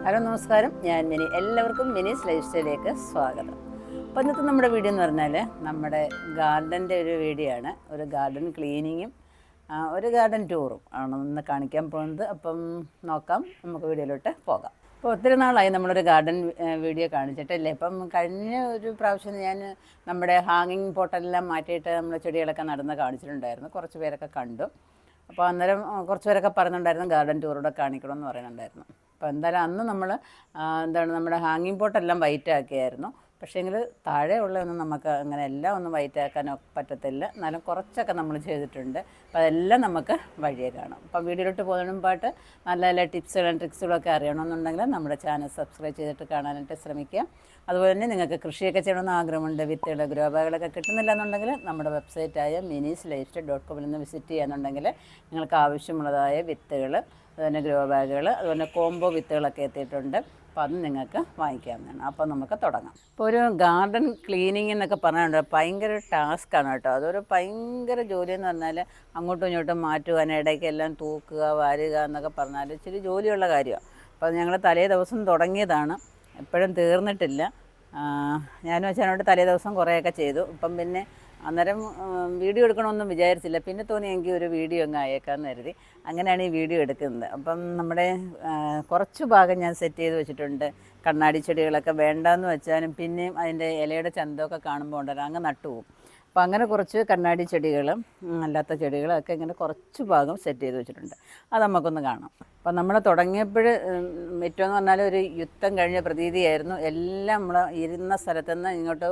Hello നമസ്കാരം, ഞാൻ mini. എല്ലാവർക്കും മിനീസ് ലൈഫ് സ്റ്റൈലിലേക്ക് സ്വാഗതം. അപ്പോൾ ഇന്നത്തെ നമ്മുടെ വീഡിയോ എന്ന് പറഞ്ഞാൽ നമ്മുടെ ഗാർഡൻ്റെ ഒരു വീഡിയോ ആണ്. ഒരു ഗാർഡൻ ക്ലീനിങ്ങും ഒരു ഗാർഡൻ ടൂറും ആണ് ഇന്ന് കാണിക്കാൻ പോകുന്നത്. അപ്പം നോക്കാം, നമുക്ക് വീഡിയോയിലോട്ട് പോകാം. അപ്പോൾ ഒത്തിരി നാളായി നമ്മളൊരു ഗാർഡൻ വീഡിയോ കാണിച്ചിട്ടല്ലേ. ഇപ്പം കഴിഞ്ഞ ഒരു പ്രാവശ്യം ഞാൻ നമ്മുടെ ഹാങ്ങിങ് പോട്ടെല്ലാം മാറ്റിയിട്ട് നമ്മൾ ചെടികളൊക്കെ നടന്ന് കാണിച്ചിട്ടുണ്ടായിരുന്നു. കുറച്ച് പേരൊക്കെ കണ്ടു. അപ്പോൾ അന്നേരം കുറച്ച് പേരൊക്കെ പറയുന്നുണ്ടായിരുന്നു ഗാർഡൻ ടൂറൂടെ കാണിക്കണമെന്ന് പറയുന്നുണ്ടായിരുന്നു. അപ്പോൾ എന്തായാലും അന്ന് നമ്മൾ നമ്മുടെ ഹാങ്ങിങ് പോട്ടെല്ലാം വൈറ്റ് ആക്കിയായിരുന്നു. പക്ഷേങ്കിൽ താഴെ ഉള്ളതൊന്നും നമുക്ക് അങ്ങനെ എല്ലാം ഒന്നും വൈറ്റ് ആക്കാനോ പറ്റത്തില്ല. എന്നാലും കുറച്ചൊക്കെ നമ്മൾ ചെയ്തിട്ടുണ്ട്. അപ്പോൾ അതെല്ലാം നമുക്ക് വഴിയെ കാണാം. അപ്പം വീഡിയോയിലോട്ട് പോകുന്നതിന് മുമ്പായിട്ട് നല്ല നല്ല ടിപ്സുകളും ട്രിക്സുകളൊക്കെ അറിയണമെന്നുണ്ടെങ്കിൽ നമ്മുടെ ചാനൽ സബ്സ്ക്രൈബ് ചെയ്തിട്ട് കാണാനായിട്ട് ശ്രമിക്കുക. അതുപോലെ തന്നെ നിങ്ങൾക്ക് കൃഷിയൊക്കെ ചെയ്യണമെന്ന് ആഗ്രഹമുണ്ട്, വിത്തുകൾ ഗ്രോബാഗുകളൊക്കെ കിട്ടുന്നില്ല എന്നുണ്ടെങ്കിൽ നമ്മുടെ വെബ്സൈറ്റായ minisslifestyle.com നിന്ന് വിസിറ്റ് ചെയ്യാന്നുണ്ടെങ്കിൽ നിങ്ങൾക്ക് ആവശ്യമുള്ളതായ വിത്തുകൾ, അതുപോലെ ഗ്രോ ബാഗുകൾ, അതുപോലെ കോംബോ വിത്തുകളൊക്കെ എത്തിയിട്ടുണ്ട്. അപ്പോൾ അത് നിങ്ങൾക്ക് വാങ്ങിക്കാവുന്നതാണ്. അപ്പോൾ നമുക്ക് തുടങ്ങാം. ഇപ്പോൾ ഒരു ഗാർഡൻ ക്ലീനിങ് എന്നൊക്കെ പറഞ്ഞിട്ടുണ്ട്, ഭയങ്കര ടാസ്ക്കാണ് കേട്ടോ. അതൊരു ഭയങ്കര ജോലിയെന്ന് പറഞ്ഞാൽ അങ്ങോട്ടും ഇങ്ങോട്ടും മാറ്റുവാൻ, ഇടയ്ക്കെല്ലാം തൂക്കുക വാരുക എന്നൊക്കെ പറഞ്ഞാൽ ഇച്ചിരി ജോലിയുള്ള കാര്യമാണ്. അപ്പോൾ ഞങ്ങൾ തലേ ദിവസം തുടങ്ങിയതാണ്, എപ്പോഴും തീർന്നിട്ടില്ല. ഞാനും വെച്ചാൽ തലേ ദിവസം കുറേയൊക്കെ ചെയ്തു. ഇപ്പം പിന്നെ അന്നേരം വീഡിയോ എടുക്കണമെന്നും വിചാരിച്ചില്ല. പിന്നെ തോന്നി എനിക്ക് ഒരു വീഡിയോ അങ്ങ് അയക്കാമെന്ന് കരുതി. അങ്ങനെയാണ് ഈ വീഡിയോ എടുക്കുന്നത്. അപ്പം നമ്മുടെ കുറച്ച് ഭാഗം ഞാൻ സെറ്റ് ചെയ്ത് വെച്ചിട്ടുണ്ട്. കണ്ണാടി ചെടികളൊക്കെ വേണ്ടാന്ന് വെച്ചാലും പിന്നെയും അതിൻ്റെ ഇലയുടെ ചന്തമൊക്കെ കാണുമ്പോൾ ഉണ്ടല്ലോ അങ്ങ് നട്ടുപോകും. അപ്പോൾ അങ്ങനെ കുറച്ച് കണ്ണാടി ചെടികളും അല്ലാത്ത ചെടികളൊക്കെ ഇങ്ങനെ കുറച്ച് ഭാഗം സെറ്റ് ചെയ്ത് വെച്ചിട്ടുണ്ട്. അത് നമുക്കൊന്ന് കാണാം. അപ്പോൾ നമ്മൾ തുടങ്ങിയപ്പോൾ ഏറ്റവും എന്ന് പറഞ്ഞാൽ ഒരു യുദ്ധം കഴിഞ്ഞ പ്രതീതിയായിരുന്നു. എല്ലാം നമ്മൾ ഇരുന്ന സ്ഥലത്തുനിന്ന് ഇങ്ങോട്ട്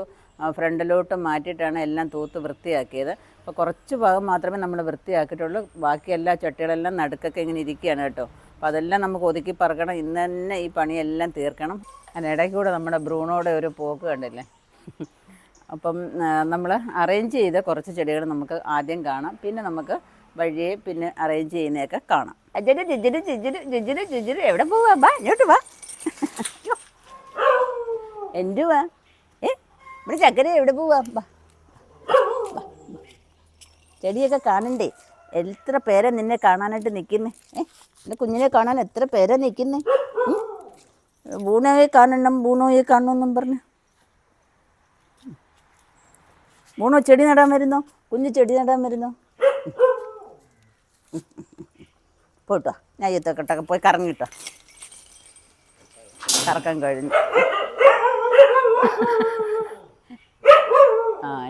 ഫ്രണ്ടിലോട്ട് മാറ്റിയിട്ടാണ് എല്ലാം തൂത്ത് വൃത്തിയാക്കിയത്. അപ്പോൾ കുറച്ച് ഭാഗം മാത്രമേ നമ്മൾ വൃത്തിയാക്കിയിട്ടുള്ളൂ. ബാക്കി എല്ലാ ചട്ടികളെല്ലാം നടുക്കൊക്കെ ഇങ്ങനെ ഇരിക്കുകയാണ് കേട്ടോ. അപ്പോൾ അതെല്ലാം നമുക്ക് ഒതുക്കി പറക്കണം. ഇന്ന് തന്നെ ഈ പണിയെല്ലാം തീർക്കണം. അതിനിടയ്ക്കൂടെ നമ്മുടെ ബ്രൂണോടെ ഒരു പോക്ക് കണ്ടില്ലേ. അപ്പം നമ്മൾ അറേഞ്ച് ചെയ്ത കുറച്ച് ചെടികൾ നമുക്ക് ആദ്യം കാണാം, പിന്നെ നമുക്ക് വഴിയെ പിന്നെ അറേഞ്ച് ചെയ്യുന്നതൊക്കെ കാണാം. അജര് ജിജിര് ജിജിര് ജിജിര് ജിജിര് എവിടെ പോവാ? ബാ ഇങ്ങോട്ട് വാ. എന്തുവാ? ഇവിടെ ചക്കര എവിടെ പോവാ? ബാ, ചെടിയൊക്കെ കാണണ്ടേ? എത്ര പേരെ നിന്നെ കാണാനായിട്ട് നിൽക്കുന്നേ? എൻ്റെ കുഞ്ഞിനെ കാണാൻ എത്ര പേരെ നിൽക്കുന്നേ? ബൂണോയെ കാണണം, ബൂണോയെ കാണണമെന്നും പറഞ്ഞു. ബൂണോ ചെടി നടാൻ വരുന്നോ? കുഞ്ഞ് ചെടി നടാൻ വരുന്നോ? പോട്ടോ, ഞാൻ എത്തക്കെട്ടൊക്കെ പോയി കറങ്ങിട്ടോ. കറക്കം കഴിഞ്ഞു.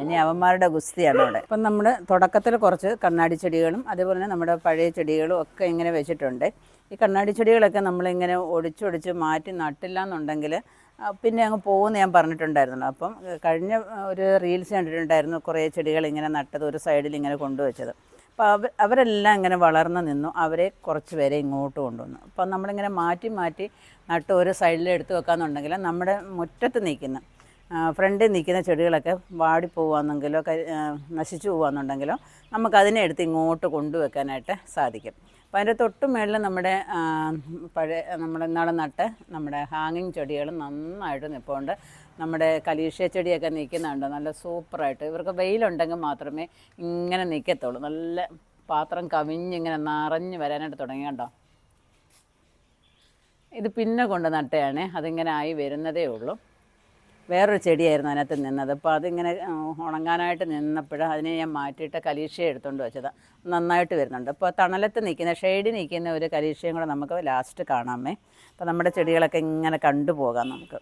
ഇനി അവന്മാരുടെ ഗുസ്തിയാണ് അവിടെ. അപ്പം നമ്മൾ തുടക്കത്തിൽ കുറച്ച് കണ്ണാടി ചെടികളും അതേപോലെ തന്നെ നമ്മുടെ പഴയ ചെടികളും ഒക്കെ ഇങ്ങനെ വെച്ചിട്ടുണ്ട്. ഈ കണ്ണാടി ചെടികളൊക്കെ നമ്മളിങ്ങനെ ഒടിച്ചൊടിച്ച് മാറ്റി നട്ടില്ല എന്നുണ്ടെങ്കിൽ പിന്നെ അങ്ങ് പോകുമെന്ന് ഞാൻ പറഞ്ഞിട്ടുണ്ടായിരുന്നല്ലോ. അപ്പം കഴിഞ്ഞ ഒരു റീൽസ് കണ്ടിട്ടുണ്ടായിരുന്നു, കുറേ ചെടികൾ ഇങ്ങനെ നട്ടത് ഒരു സൈഡിൽ ഇങ്ങനെ കൊണ്ടുവച്ചത്. അപ്പോൾ അവരെല്ലാം ഇങ്ങനെ വളർന്നു നിന്നു. അവരെ കുറച്ച് പേരെ ഇങ്ങോട്ട് കൊണ്ടുവന്നു. അപ്പം നമ്മളിങ്ങനെ മാറ്റി മാറ്റി നട്ട് ഒരു സൈഡിൽ എടുത്ത് വെക്കാമെന്നുണ്ടെങ്കിൽ നമ്മുടെ മുറ്റത്ത് നിൽക്കുന്ന ഫ്രണ്ടിൽ നിൽക്കുന്ന ചെടികളൊക്കെ വാടിപ്പോവാന്നെങ്കിലോ നശിച്ചു പോവാന്നുണ്ടെങ്കിലോ നമുക്കതിനെ എടുത്ത് ഇങ്ങോട്ട് കൊണ്ടുവെക്കാനായിട്ട് സാധിക്കും. അപ്പോൾ അതിൻ്റെ തൊട്ട് മേളിൽ നമ്മുടെ ഇന്നാളെ നട്ട് നമ്മുടെ ഹാങ്ങിങ് ചെടികൾ നന്നായിട്ട് നിൽപ്പുണ്ട്. നമ്മുടെ കലീഷ്യ ചെടിയൊക്കെ നിൽക്കുന്നുണ്ട് നല്ല സൂപ്പറായിട്ട്. ഇവർക്ക് വെയിലുണ്ടെങ്കിൽ മാത്രമേ ഇങ്ങനെ നിൽക്കത്തുള്ളൂ. നല്ല പാത്രം കവിഞ്ഞിങ്ങനെ നിറഞ്ഞ് വരാനായിട്ട് തുടങ്ങി കണ്ടോ. ഇത് പിന്നെ കൊണ്ട് നട്ടയാണ്, അതിങ്ങനെ ആയി വരുന്നതേ ഉള്ളൂ. വേറൊരു ചെടിയായിരുന്നു അതിനകത്ത് നിന്നത്. അപ്പോൾ അതിങ്ങനെ ഉണങ്ങാനായിട്ട് നിന്നപ്പോൾ അതിനെ ഞാൻ മാറ്റിയിട്ട് കലീഷ്യ എടുത്തുകൊണ്ട് വെച്ചതാണ്. നന്നായിട്ട് വരുന്നുണ്ട്. അപ്പോൾ തണലത്ത് നിൽക്കുന്ന ഷെയ്ഡിൽ നിൽക്കുന്ന ഒരു കലീഷ്യയും കൂടെ നമുക്ക് ലാസ്റ്റ് കാണാമേ. അപ്പോൾ നമ്മുടെ ചെടികളൊക്കെ ഇങ്ങനെ കണ്ടുപോകാം നമുക്ക്.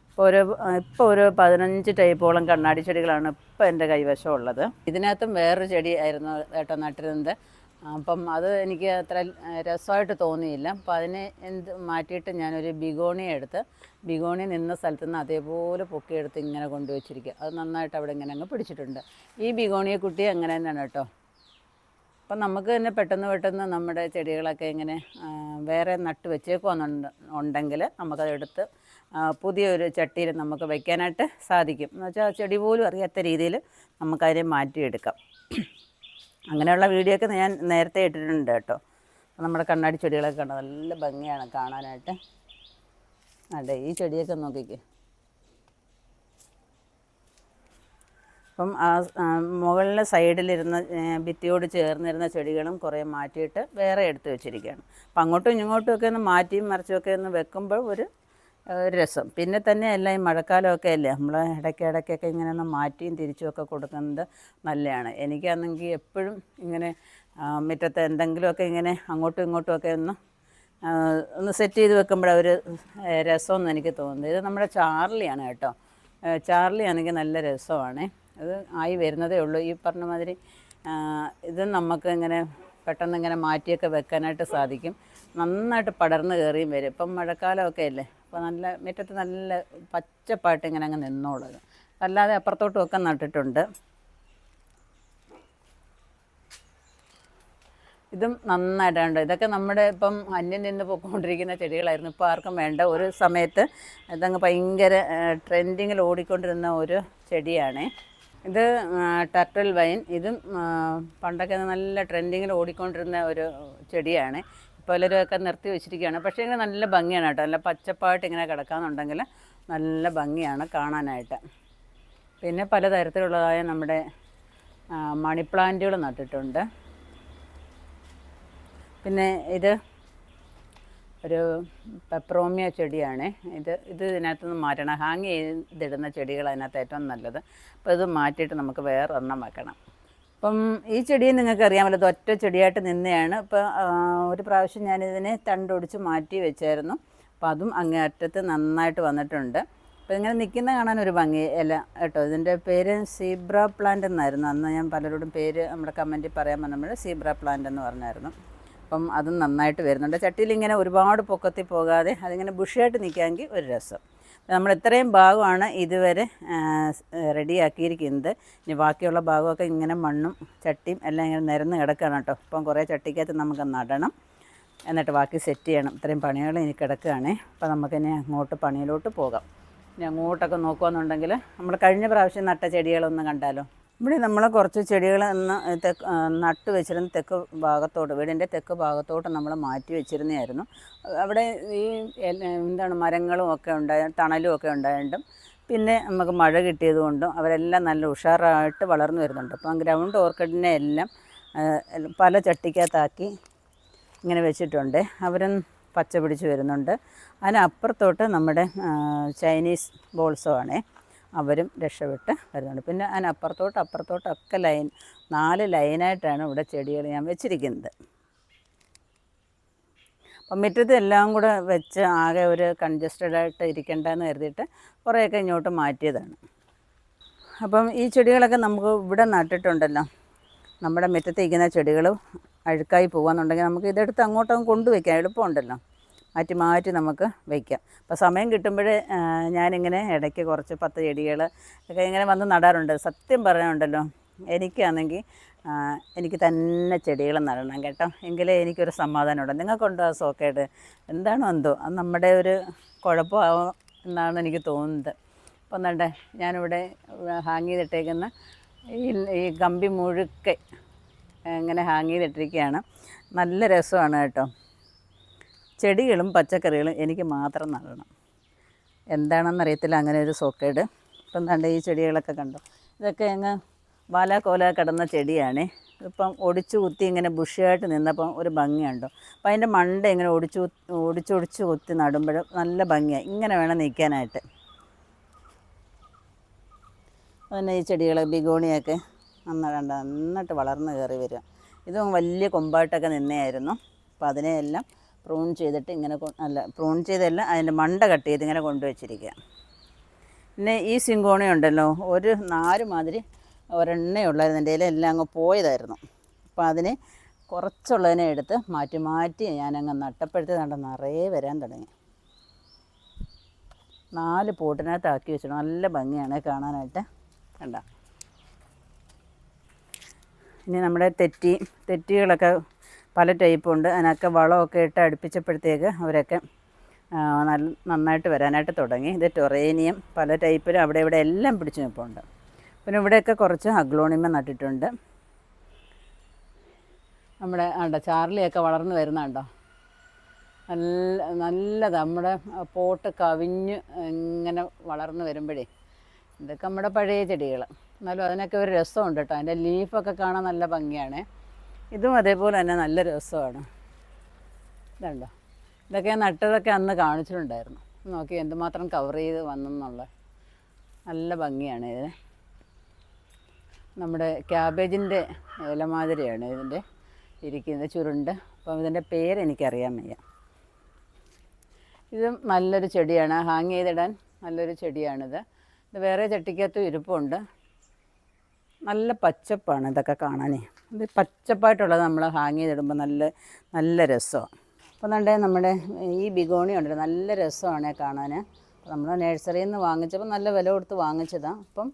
ഇപ്പോൾ ഒരു 15 ടൈപ്പോളം കണ്ണാടി ചെടികളാണ് ഇപ്പോൾ എൻ്റെ കൈവശം ഉള്ളത്. ഇതിനകത്തും വേറൊരു ചെടി ആയിരുന്നു കേട്ടോ നട്ടിരുന്നത്. അപ്പം അത് എനിക്ക് അത്ര രസമായിട്ട് തോന്നിയില്ല. അപ്പോൾ അതിനെ മാറ്റിയിട്ട് ഞാനൊരു ബിഗോണിയ എടുത്ത് ബിഗോണി നിന്ന സ്ഥലത്തു നിന്ന് അതേപോലെ പൊക്കിയെടുത്ത് ഇങ്ങനെ കൊണ്ടുവച്ചിരിക്കുക. അത് നന്നായിട്ട് അവിടെ ഇങ്ങനെ അങ്ങ് പിടിച്ചിട്ടുണ്ട്. ഈ ബിഗോണിയ കുട്ടി അങ്ങനെ തന്നെയാണ് കേട്ടോ. അപ്പം നമുക്ക് തന്നെ പെട്ടെന്ന് നമ്മുടെ ചെടികളൊക്കെ ഇങ്ങനെ വേറെ നട്ട് വെച്ചേക്കുന്നുണ്ടെങ്കിൽ നമുക്കതെടുത്ത് പുതിയൊരു ചട്ടിയിൽ നമുക്ക് വയ്ക്കാനായിട്ട് സാധിക്കും. എന്ന് വെച്ചാൽ ചെടി പോലും അറിയാത്ത രീതിയിൽ നമുക്കതിനെ മാറ്റിയെടുക്കാം. അങ്ങനെയുള്ള വീഡിയോ ഒക്കെ ഞാൻ നേരത്തെ ഇട്ടിട്ടുണ്ട് കേട്ടോ. നമ്മുടെ കണ്ണാടി ചെടികളൊക്കെ കണ്ടോ, നല്ല ഭംഗിയാണ് കാണാനായിട്ട്. അതെ, ഈ ചെടിയൊക്കെ നോക്കിക്കേ. അപ്പം മുകളിലെ സൈഡിലിരുന്ന ഭിത്തിയോട് ചേർന്നിരുന്ന ചെടികളും കുറേ മാറ്റിയിട്ട് വേറെ എടുത്ത് വെച്ചിരിക്കുകയാണ്. അപ്പം അങ്ങോട്ടും ഇങ്ങോട്ടും ഒക്കെ ഒന്ന് മാറ്റിയും മറിച്ചുമൊക്കെ ഒന്ന് വെക്കുമ്പോൾ ഒരു രസം. പിന്നെ തന്നെ എല്ലാം ഈ മഴക്കാലമൊക്കെ അല്ലേ, നമ്മൾ ഇടയ്ക്കൊക്കെ ഇങ്ങനെ ഒന്ന് മാറ്റിയും തിരിച്ചുമൊക്കെ കൊടുക്കുന്നത് നല്ലതാണ്. എനിക്കാണെങ്കിൽ എപ്പോഴും ഇങ്ങനെ മുറ്റത്ത് എന്തെങ്കിലുമൊക്കെ ഇങ്ങനെ അങ്ങോട്ടും ഇങ്ങോട്ടുമൊക്കെ ഒന്ന് സെറ്റ് ചെയ്ത് വെക്കുമ്പോഴൊരു രസമെന്ന് എനിക്ക് തോന്നുന്നത്. ഇത് നമ്മുടെ ചാർലിയാണ് കേട്ടോ. ചാർലി ആണെങ്കിൽ നല്ല രസമാണ്. അത് ആയി വരുന്നതേ ഉള്ളൂ. ഈ പറഞ്ഞ മാതിരി ഇത് നമുക്ക് ഇങ്ങനെ പെട്ടെന്ന് ഇങ്ങനെ മാറ്റിയൊക്കെ വെക്കാനായിട്ട് സാധിക്കും. നന്നായിട്ട് പടർന്ന് കയറിയും വരും. ഇപ്പം മഴക്കാലമൊക്കെ അല്ലേ, അപ്പോൾ നല്ല മുറ്റത്ത് നല്ല പച്ചപ്പായിട്ട് ഇങ്ങനെ അങ്ങ് നിന്നോളൂ. അല്ലാതെ അപ്പുറത്തോട്ടും ഒക്കെ നട്ടിട്ടുണ്ട്. ഇതും നന്നായിട്ടുണ്ട്. ഇതൊക്കെ നമ്മുടെ ഇപ്പം അന്യം നിന്ന് പോയിക്കൊണ്ടിരിക്കുന്ന ചെടികളായിരുന്നു. ഇപ്പോൾ ആർക്കും വേണ്ട. ഒരു സമയത്ത് ഇതങ്ങ് ഭയങ്കര ട്രെൻഡിങ്ങിൽ ഓടിക്കൊണ്ടിരുന്ന ഒരു ചെടിയാണ് ഇത്. Turtle wine. ഇതും പണ്ടൊക്കെ നല്ല ട്രെൻഡിങ്ങിൽ ഓടിക്കൊണ്ടിരുന്ന ഒരു ചെടിയാണ്. പലരൊക്കെ നിർത്തി വെച്ചിരിക്കുകയാണ്. പക്ഷേ ഇങ്ങനെ നല്ല ഭംഗിയാണ് കേട്ടോ. നല്ല പച്ചപ്പായിട്ട് ഇങ്ങനെ കിടക്കാമെന്നുണ്ടെങ്കിൽ നല്ല ഭംഗിയാണ് കാണാനായിട്ട്. പിന്നെ പലതരത്തിലുള്ളതായ നമ്മുടെ മണി പ്ലാന്റുകൾ നട്ടിട്ടുണ്ട്. പിന്നെ ഇത് ഒരു പെപ്രോമിയ ചെടിയാണ്. ഇത് ഇതിനകത്തുനിന്ന് മാറ്റണം. ഹാങ് ചെയ്തിടുന്ന ചെടികൾ അതിനകത്ത് ഏറ്റവും നല്ലത്. അപ്പോൾ ഇത് മാറ്റിയിട്ട് നമുക്ക് വേറെ ഒരെണ്ണം വെക്കണം. അപ്പം ഈ ചെടിയെ നിങ്ങൾക്ക് അറിയാമല്ലോ, ഇത് ഒറ്റ ചെടിയായിട്ട് നിന്നെയാണ്. ഇപ്പോൾ ഒരു പ്രാവശ്യം ഞാനിതിനെ തണ്ടൊടിച്ച് മാറ്റി വെച്ചായിരുന്നു. അപ്പോൾ അതും അങ്ങേ അറ്റത്ത് നന്നായിട്ട് വന്നിട്ടുണ്ട്. അപ്പോൾ ഇങ്ങനെ നിൽക്കുന്ന കാണാൻ ഒരു ഭംഗി ഇല കേട്ടോ. ഇതിൻ്റെ പേര് സീബ്ര പ്ലാന്റ് എന്നായിരുന്നു. അന്ന് ഞാൻ പലരോടും പേര് നമ്മുടെ കമൻറ്റിൽ പറയാൻ വന്നപ്പോൾ സീബ്ര പ്ലാന്റ് എന്ന് പറഞ്ഞായിരുന്നു. അപ്പം അതും നന്നായിട്ട് വരുന്നുണ്ട്. ചട്ടിയിൽ ഇങ്ങനെ ഒരുപാട് പൊക്കത്തിൽ പോകാതെ അതിങ്ങനെ ബുഷിയായിട്ട് നിൽക്കാമെങ്കിൽ ഒരു രസം. നമ്മൾ ഇത്രയും ഭാഗമാണ് ഇതുവരെ റെഡിയാക്കിയിരിക്കുന്നത്. ഇനി ബാക്കിയുള്ള ഭാഗമൊക്കെ ഇങ്ങനെ മണ്ണും ചട്ടിയും എല്ലാം ഇങ്ങനെ നിരന്ന് കിടക്കുകയാണ് കേട്ടോ. അപ്പം കുറേ ചട്ടിക്കകത്ത് നമുക്ക് നടണം, എന്നിട്ട് ബാക്കി സെറ്റ് ചെയ്യണം. ഇത്രയും പണികൾ ഇനി കിടക്കുകയാണേ. അപ്പോൾ നമുക്കിനി അങ്ങോട്ട് പണിയിലോട്ട് പോകാം. ഇനി അങ്ങോട്ടൊക്കെ നോക്കുകയെന്നുണ്ടെങ്കിൽ നമ്മൾ കഴിഞ്ഞ പ്രാവശ്യം നട്ട ചെടികളൊന്ന് കണ്ടാലോ. ഇവിടെ നമ്മൾ കുറച്ച് ചെടികൾ നട്ട് വെച്ചിരുന്ന തെക്ക് ഭാഗത്തോട്ട്, വീടിൻ്റെ തെക്ക് ഭാഗത്തോട്ട് നമ്മൾ മാറ്റി വെച്ചിരുന്നതായിരുന്നു. അവിടെ ഈ മരങ്ങളും ഒക്കെ തണലും ഒക്കെ ഉണ്ടായിട്ടും പിന്നെ നമുക്ക് മഴ കിട്ടിയത് കൊണ്ടും അവരെല്ലാം നല്ല ഉഷാറായിട്ട് വളർന്നു വരുന്നുണ്ട്. അപ്പം ഗ്രൗണ്ട് ഓർക്കിഡിനെ എല്ലാം പല ചട്ടിക്കകത്താക്കി ഇങ്ങനെ വെച്ചിട്ടുണ്ട്. അവരും പച്ച പിടിച്ച് വരുന്നുണ്ട്. അതിനപ്പുറത്തോട്ട് നമ്മുടെ ചൈനീസ് ബോൾസോ ആണേ, അവരും രക്ഷപ്പെട്ട് വരുന്നുണ്ട്. പിന്നെ അപ്പുറത്തോട്ടൊക്കെ 4 ലൈനായിട്ടാണ് ഇവിടെ ചെടികൾ ഞാൻ വെച്ചിരിക്കുന്നത്. അപ്പം മുറ്റത്ത് എല്ലാം കൂടെ വെച്ച് ആകെ ഒരു കൺജസ്റ്റഡായിട്ട് ഇരിക്കേണ്ടതെന്ന് കരുതിയിട്ട് കുറേയൊക്കെ ഇങ്ങോട്ട് മാറ്റിയതാണ്. അപ്പം ഈ ചെടികളൊക്കെ നമുക്ക് ഇവിടെ നട്ടിട്ടുണ്ടല്ലോ. നമ്മുടെ മുറ്റത്ത് ഇരിക്കുന്ന ചെടികൾ അഴുക്കായി പോകുകയെന്നുണ്ടെങ്കിൽ നമുക്ക് ഇതെടുത്ത് അങ്ങോട്ടങ്ങ് കൊണ്ടുവയ്ക്കാം, എളുപ്പമുണ്ടല്ലോ. മാറ്റി നമുക്ക് വയ്ക്കാം. അപ്പോൾ സമയം കിട്ടുമ്പോൾ ഞാനിങ്ങനെ ഇടയ്ക്ക് കുറച്ച് 10 ചെടികൾ ഒക്കെ ഇങ്ങനെ വന്ന് നടാറുണ്ട്. സത്യം പറയാനുണ്ടല്ലോ, എനിക്കാണെങ്കിൽ എനിക്ക് തന്നെ ചെടികൾ നടണം കേട്ടോ. എങ്കിലേ എനിക്കൊരു സമാധാനമുണ്ട്. നിങ്ങൾക്കുണ്ടോ ആ സോക്കേട്? എന്താണോ എന്തോ, അത് നമ്മുടെ ഒരു കുഴപ്പമാവും എന്നാണ് എനിക്ക് തോന്നുന്നത്. അപ്പം എന്താ ഞാനിവിടെ ഹാങ് ചെയ്തിട്ടേക്കുന്ന ഈ കമ്പി മുഴുക്കെ ഇങ്ങനെ ഹാങ് ചെയ്തിട്ടിരിക്കുകയാണ്. നല്ല രസമാണ് കേട്ടോ. ചെടികളും പച്ചക്കറികളും എനിക്ക് മാത്രം നടണം. എന്താണെന്നറിയത്തില്ല അങ്ങനെ ഒരു സോക്കേട്. ഇപ്പം കണ്ട ഈ ചെടികളൊക്കെ കണ്ടോ, ഇതൊക്കെ അങ്ങ് വാലാക്കോല കിടന്ന ചെടിയാണ്. ഇപ്പം ഒടിച്ചു കുത്തി ഇങ്ങനെ ബുഷിയായിട്ട് നിന്നപ്പം ഒരു ഭംഗിയുണ്ടോ. അപ്പം അതിൻ്റെ മണ്ട ഇങ്ങനെ ഒടിച്ചൊടിച്ച് കുത്തി നടുമ്പോൾ നല്ല ഭംഗിയാണ്. ഇങ്ങനെ വേണം നിൽക്കാനായിട്ട്. അതുതന്നെ ഈ ചെടികൾ ബിഗോണിയൊക്കെ നന്നായിട്ട് വളർന്ന് കയറി വരിക. ഇതും വലിയ കൊമ്പായിട്ടൊക്കെ നിന്നെയായിരുന്നു. അപ്പോൾ അതിനെയെല്ലാം പ്രൂൺ ചെയ്തിട്ട് ഇങ്ങനെ പ്രൂൺ ചെയ്തല്ല, അതിൻ്റെ മണ്ട കട്ട് ചെയ്ത് ഇങ്ങനെ കൊണ്ടുവച്ചിരിക്കുക. പിന്നെ ഈ സിങ്കോണി ഉണ്ടല്ലോ, ഒരു 4 മാതിരി ഒരെണ്ണയുള്ളായിരുന്നു. എൻ്റെ എല്ലാം അങ്ങ് പോയതായിരുന്നു. അപ്പോൾ അതിനെ കുറച്ചുള്ളതിനെ എടുത്ത് മാറ്റി ഞാനങ്ങ് നട്ടപ്പെടുത്തി നിറയെ വരാൻ തുടങ്ങി. 4 പോട്ടിനകത്താക്കി വെച്ചിട്ട് നല്ല ഭംഗിയാണ് കാണാനായിട്ട്. കണ്ട. ഇനി നമ്മുടെ തെറ്റികളൊക്കെ പല ടൈപ്പുണ്ട്. അതിനൊക്കെ വളമൊക്കെ ഇട്ട് അടുപ്പിച്ചപ്പോഴത്തേക്ക് അവരൊക്കെ നന്നായിട്ട് വരാനായിട്ട് തുടങ്ങി. ഇത് ടൊറേനിയം പല ടൈപ്പിലും അവിടെ ഇവിടെ എല്ലാം പിടിച്ച് നിൽപ്പുണ്ട്. പിന്നെ ഇവിടെയൊക്കെ കുറച്ച് അഗ്ലോണിമ നട്ടിട്ടുണ്ട്. നമ്മുടെ ചാർലിയൊക്കെ വളർന്നു വരുന്നുണ്ടോ. നല്ലതാണ്. നമ്മുടെ പോട്ട് കവിഞ്ഞ് ഇങ്ങനെ വളർന്നു വരുമ്പോഴേ ഇതൊക്കെ നമ്മുടെ പഴയ ചെടികൾ. എന്നാലും അതിനൊക്കെ ഒരു രസമുണ്ട് കേട്ടോ. അതിൻ്റെ ലീഫൊക്കെ കാണാൻ നല്ല ഭംഗിയാണ്. ഇതും അതേപോലെ തന്നെ നല്ല രസമാണ്. ഇതുണ്ടോ, ഇതൊക്കെ ഞാൻ നട്ടതൊക്കെ അന്ന് കാണിച്ചിട്ടുണ്ടായിരുന്നു. നോക്കി എന്തുമാത്രം കവർ ചെയ്ത് വന്നെന്നുള്ള നല്ല ഭംഗിയാണ് ഇതിന്. നമ്മുടെ ക്യാബേജിൻ്റെ ഇല മാതിരിയാണ് ഇതിൻ്റെ ഇരിക്കുന്നത്, ചുരുണ്ട്. അപ്പം ഇതിൻ്റെ പേരെനിക്കറിയാൻ വയ്യ. ഇതും നല്ലൊരു ചെടിയാണ്, ഹാങ് ചെയ്തിടാൻ നല്ലൊരു ചെടിയാണിത്. ഇത് വേറെ ചട്ടിക്കകത്തും ഇരിപ്പുണ്ട്. നല്ല പച്ചപ്പാണ് ഇതൊക്കെ കാണാനേ. ഇത് പച്ചപ്പായിട്ടുള്ളത് നമ്മൾ ഹാങ് ചെയ്തിടുമ്പോൾ നല്ല രസമാണ്. അപ്പോൾ നമ്മുടെ ഈ ബിഗോണി ഉണ്ട്, നല്ല രസമാണ് കാണാൻ. നമ്മൾ നഴ്സറിയിൽ നിന്ന് വാങ്ങിച്ചപ്പോൾ നല്ല വില കൊടുത്ത് വാങ്ങിച്ചതാണ്. അപ്പം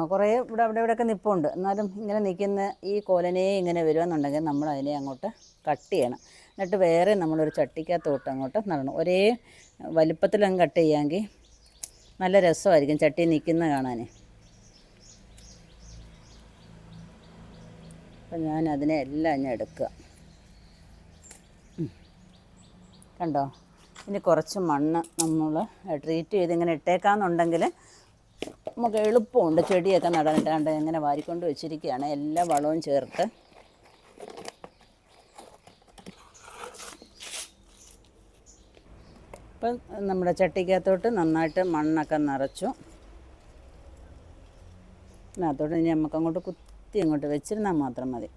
കുറേ ഇവിടെയൊക്കെ നിൽപ്പുണ്ട്. എന്നാലും ഇങ്ങനെ നിൽക്കുന്ന ഈ കോലനെ ഇങ്ങനെ വരുമെന്നുണ്ടെങ്കിൽ നമ്മൾ അതിനെ അങ്ങോട്ട് കട്ട് ചെയ്യണം. എന്നിട്ട് വേറെ നമ്മളൊരു ചട്ടിക്കകത്തോട്ട് അങ്ങോട്ട് നടണം. ഒരേ വലിപ്പത്തിലങ്ങ് കട്ട് ചെയ്യാമെങ്കിൽ നല്ല രസമായിരിക്കും ചട്ടി നിൽക്കുന്ന കാണാൻ. അപ്പം ഞാൻ അതിനെ എല്ലാം ഞാൻ എടുക്കുക. കണ്ടോ, ഇനി കുറച്ച് മണ്ണ് നമ്മൾ ട്രീറ്റ് ചെയ്ത് ഇങ്ങനെ ഇട്ടേക്കാന്നുണ്ടെങ്കിൽ നമുക്ക് എളുപ്പമുണ്ട് ചെടിയൊക്കെ നടാനിട്ട്. കണ്ട് ഇങ്ങനെ വാരിക്കൊണ്ട് വെച്ചിരിക്കുകയാണ് എല്ലാ വളവും ചേർത്ത്. ഇപ്പം നമ്മുടെ ചട്ടിക്കകത്തോട്ട് നന്നായിട്ട് മണ്ണൊക്കെ നിറച്ചു. അതിനകത്തോട്ട് ഇനി നമുക്കങ്ങോട്ട് കുത്തി അങ്ങോട്ട് വെച്ചിരുന്നാൽ മാത്രം മതി.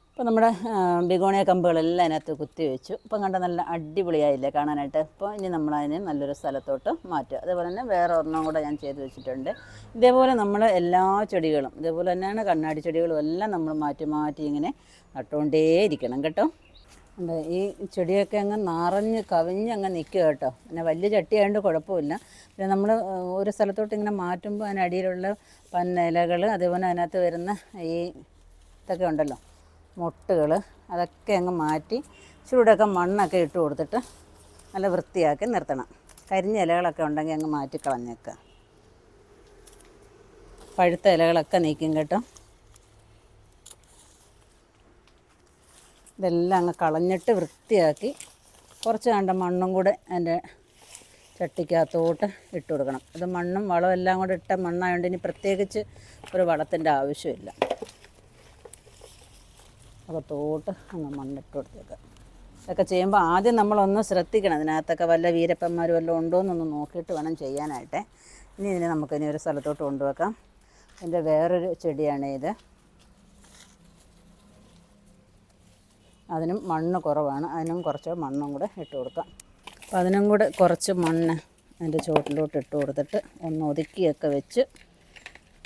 അപ്പോൾ നമ്മുടെ ബിഗോണിയ കമ്പുകളെല്ലാം അതിനകത്ത് കുത്തി വെച്ചു. ഇപ്പം കണ്ട നല്ല അടിപൊളിയായില്ലേ കാണാനായിട്ട്. അപ്പോൾ ഇനി നമ്മളതിനെ നല്ലൊരു സ്ഥലത്തോട്ട് മാറ്റുക. അതേപോലെ തന്നെ വേറെ ഒരെണ്ണം കൂടെ ഞാൻ ചെയ്ത് വെച്ചിട്ടുണ്ട്. ഇതേപോലെ നമ്മൾ എല്ലാ ചെടികളും ഇതേപോലെ തന്നെയാണ്, കണ്ണാടി ചെടികളും എല്ലാം നമ്മൾ മാറ്റി ഇങ്ങനെ നട്ടുകൊണ്ടേയിരിക്കണം കേട്ടോ. ഈ ചെടിയൊക്കെ അങ്ങ് നിറഞ്ഞ് കവിഞ്ഞ് അങ്ങ് നിൽക്കുക കേട്ടോ. പിന്നെ വലിയ ചട്ടിയായതുകൊണ്ട് കുഴപ്പമില്ല. പിന്നെ നമ്മൾ ഒരു സ്ഥലത്തോട്ട് ഇങ്ങനെ മാറ്റുമ്പോൾ അതിനടിയിലുള്ള പന്നിലകൾ, അതേപോലെ അതിനകത്ത് വരുന്ന ഈ ഇതൊക്കെ ഉണ്ടല്ലോ മൊട്ടുകൾ, അതൊക്കെ അങ്ങ് മാറ്റി ചൂടൊക്കെ മണ്ണൊക്കെ ഇട്ട് കൊടുത്തിട്ട് നല്ല വൃത്തിയാക്കി നിർത്തണം. കരിഞ്ഞ ഇലകളൊക്കെ ഉണ്ടെങ്കിൽ അങ്ങ് മാറ്റി കളഞ്ഞേക്കുക. പഴുത്ത ഇലകളൊക്കെ നീക്കും കേട്ടോ. ഇതെല്ലാം അങ്ങ് കളഞ്ഞിട്ട് വൃത്തിയാക്കി കുറച്ച് കണ്ട മണ്ണും കൂടെ എൻ്റെ ചട്ടിക്കകത്തോട്ട് ഇട്ട് കൊടുക്കണം. ഇത് മണ്ണും വളവും എല്ലാം കൂടെ ഇട്ട മണ്ണായതുകൊണ്ട് ഇനി പ്രത്യേകിച്ച് ഒരു വളത്തിൻ്റെ ആവശ്യമില്ല. അകത്തോട്ട് അങ്ങ് മണ്ണിട്ട് കൊടുത്തേക്കുക. ഇതൊക്കെ ചെയ്യുമ്പോൾ ആദ്യം നമ്മളൊന്ന് ശ്രദ്ധിക്കണം, അതിനകത്തൊക്കെ വല്ല വീരപ്പന്മാരും വല്ലതും ഉണ്ടോ എന്നൊന്ന് നോക്കിയിട്ട് വേണം ചെയ്യാനായിട്ട്. ഇതിനെ നമുക്കിനി ഒരു സ്ഥലത്തോട്ട് കൊണ്ടുവെക്കാം. ഇതിൻ്റെ വേറൊരു ചെടിയാണ് ഇത്. അതിനും മണ്ണ് കുറവാണ്, അതിനും കുറച്ച് മണ്ണും കൂടെ ഇട്ട് കൊടുക്കാം. അപ്പോൾ അതിനും കൂടെ കുറച്ച് മണ്ണ് അതിൻ്റെ ചുവട്ടിലോട്ട് ഇട്ട് കൊടുത്തിട്ട് ഒന്ന് ഒതുക്കിയൊക്കെ വെച്ച്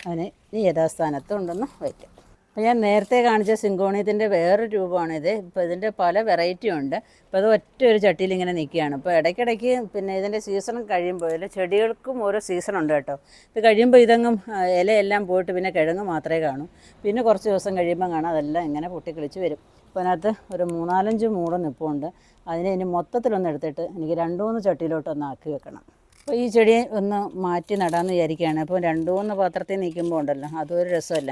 അതിനെ ഈ യഥാസ്ഥാനത്ത് കൊണ്ടൊന്ന് വയ്ക്കാം. അപ്പോൾ ഞാൻ നേരത്തെ കാണിച്ച സിങ്കോണിയത്തിൻ്റെ വേറൊരു രൂപമാണിത്. ഇപ്പോൾ ഇതിൻ്റെ പല വെറൈറ്റി ഉണ്ട്. ഇപ്പോൾ അത് ഒറ്റ ഒരു ചട്ടിയിൽ ഇങ്ങനെ നിൽക്കുകയാണ്. ഇപ്പോൾ ഇടയ്ക്കിടയ്ക്ക് പിന്നെ ഇതിൻ്റെ സീസൺ കഴിയുമ്പോൾ ഇതിൻ്റെ ചെടികൾക്കും ഓരോ സീസണുണ്ട് കേട്ടോ. ഇത് കഴിയുമ്പോൾ ഇതങ്ങും ഇലയെല്ലാം പോയിട്ട് പിന്നെ കിഴങ്ങ് മാത്രമേ കാണൂ. പിന്നെ കുറച്ച് ദിവസം കഴിയുമ്പോൾ കാണാം അതെല്ലാം ഇങ്ങനെ പൊട്ടിക്കിളിച്ച് വരും. അപ്പോൾ അതിനകത്ത് ഒരു 3-4 മൂട് നിൽപ്പുണ്ട്. അതിനെ ഇനി മൊത്തത്തിലൊന്ന് എടുത്തിട്ട് എനിക്ക് 2-3 ചട്ടിയിലോട്ടൊന്ന് ആക്കി വെക്കണം. അപ്പോൾ ഈ ചെടി ഒന്ന് മാറ്റി നടാമെന്ന് വിചാരിക്കുകയാണ്. അപ്പോൾ 2-3 പാത്രത്തിൽ നിൽക്കുമ്പോൾ ഉണ്ടല്ലോ അതൊരു രസമല്ല.